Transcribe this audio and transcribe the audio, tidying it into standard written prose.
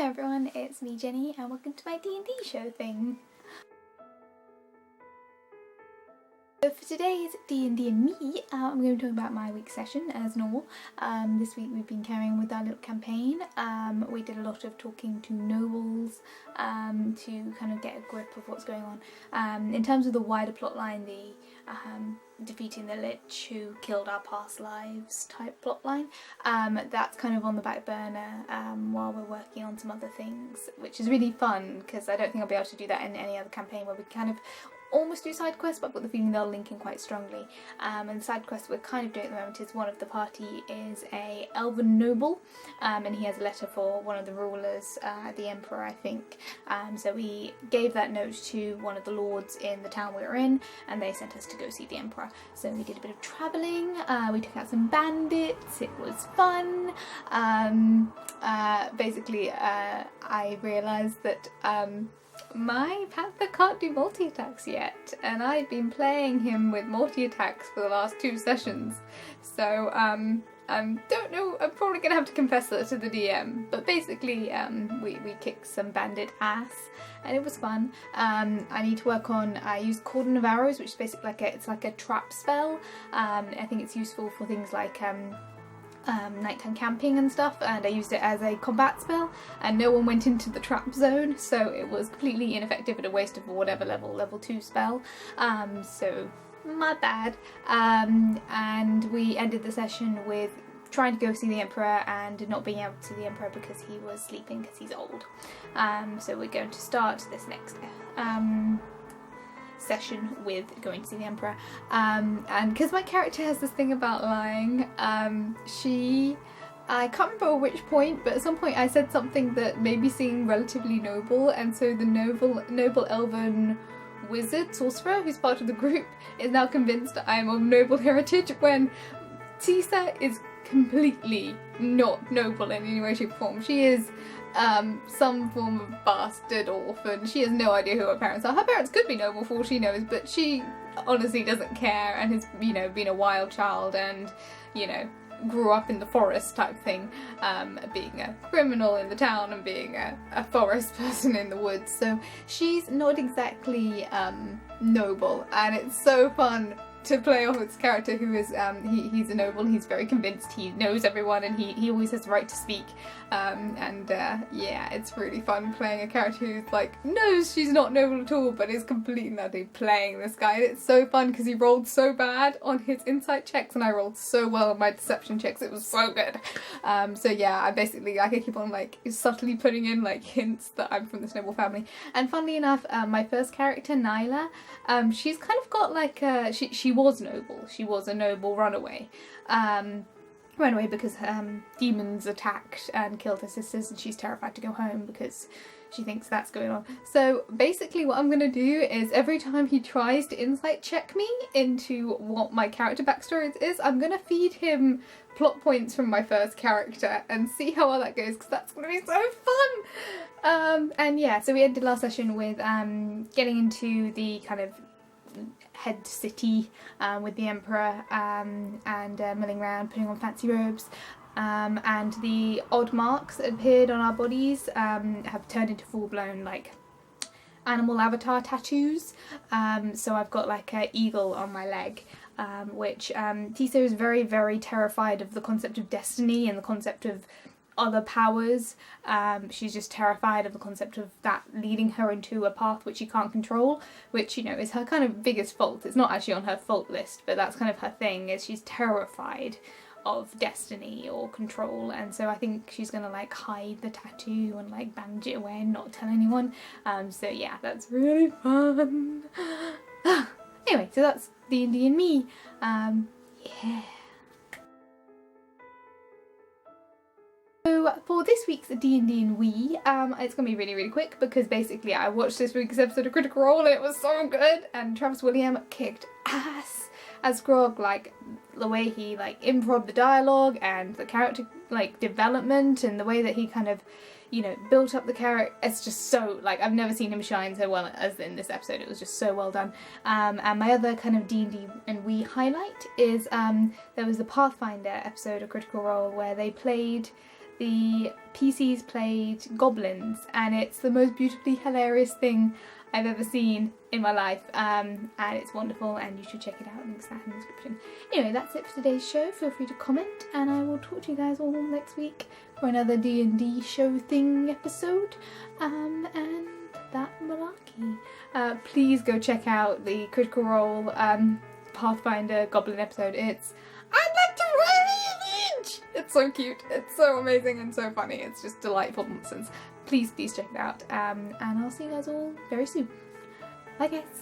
Hello everyone, it's me Jenny and welcome to my D&D show thing. So for today's D&D and Me, I'm going to be talking about my week's session as normal. This week we've been carrying on with our little campaign. We did a lot of talking to nobles to kind of get a grip of what's going on. In terms of the wider plotline, the defeating the Lich who killed our past lives type plotline, that's kind of on the back burner while we're working on some other things, which is really fun because I don't think I'll be able to do that in any other campaign where we kind of almost do side quests, but I've got the feeling they'll link in quite strongly. And the side quest we're kind of doing at the moment is one of the party is a elven noble, and he has a letter for one of the rulers, the emperor I think. So we gave that note to one of the lords in the town we were in, and they sent us to go see the emperor. So we did a bit of travelling, we took out some bandits, it was fun. Basically I realised that my panther can't do multi-attacks yet, and I've been playing him with multi-attacks for the last 2 sessions, so don't know, I'm probably going to have to confess that to the DM, but basically we kicked some bandit ass and it was fun. I need to work on, I used Cordon of Arrows, which is basically like a trap spell. I think it's useful for things like nighttime camping and stuff, and I used it as a combat spell and no one went into the trap zone, so it was completely ineffective and a waste of whatever level 2 spell, so my bad. And we ended the session with trying to go see the emperor and not being able to see the emperor because he was sleeping because he's old. So we're going to start this next session with going to see the emperor, and because my character has this thing about lying, I can't remember which point, but at some point I said something that made me seem relatively noble, and so the noble elven wizard sorcerer who's part of the group is now convinced I'm of noble heritage when Tisa is completely not noble in any way, shape or form. She is some form of bastard orphan. She has no idea who her parents are. Her parents could be noble for all she knows, but she honestly doesn't care and has, been a wild child and, grew up in the forest type thing, being a criminal in the town and being a forest person in the woods. So she's not exactly noble, and it's so fun to play off its character who is, he's a noble, he's very convinced, he knows everyone, and he always has the right to speak, yeah, it's really fun playing a character who's like, knows she's not noble at all, but is completely nutty playing this guy, and it's so fun because he rolled so bad on his insight checks and I rolled so well on my deception checks, it was so good. So yeah, I can keep on subtly putting in hints that I'm from this noble family. And funnily enough, my first character, Nyla, she's kind of got she was noble. She was a noble runaway. Runaway because demons attacked and killed her sisters, and she's terrified to go home because she thinks that's going on. So basically what I'm going to do is every time he tries to insight check me into what my character backstory is, I'm going to feed him plot points from my first character and see how well that goes, because that's going to be so fun! And yeah, so we ended last session with getting into the kind of head city with the emperor and milling around, putting on fancy robes, and the odd marks that appeared on our bodies have turned into full-blown animal avatar tattoos. So I've got an eagle on my leg, which Tisa is very, very terrified of the concept of destiny and the concept of other powers. She's just terrified of the concept of that leading her into a path which she can't control, which is her kind of biggest fault. It's not actually on her fault list, but that's kind of her thing, is she's terrified of destiny or control, and so I think she's gonna hide the tattoo and bandage it away and not tell anyone. So yeah, that's really fun. Anyway, so that's D&D and Me. Yeah. So for this week's D&D and We, it's going to be really, really quick because basically I watched this week's episode of Critical Role and it was so good, and Travis William kicked ass as Grog, the way he improv the dialogue and the character development and the way that he kind of, built up the character. It's just so, I've never seen him shine so well as in this episode. It was just so well done. And my other kind of D&D and We highlight is there was the Pathfinder episode of Critical Role where they played the PCs played Goblins, and it's the most beautifully hilarious thing I've ever seen in my life, and it's wonderful, and you should check it out. Links down in the description. Anyway, that's it for today's show. Feel free to comment, and I will talk to you guys all next week for another D&D show thing episode, and that malarkey. Please go check out the Critical Role Pathfinder Goblin episode. It's I'd like to run the image! It's so cute, it's so amazing and so funny. It's just delightful nonsense. Please check it out, and I'll see you guys all very soon. Bye guys!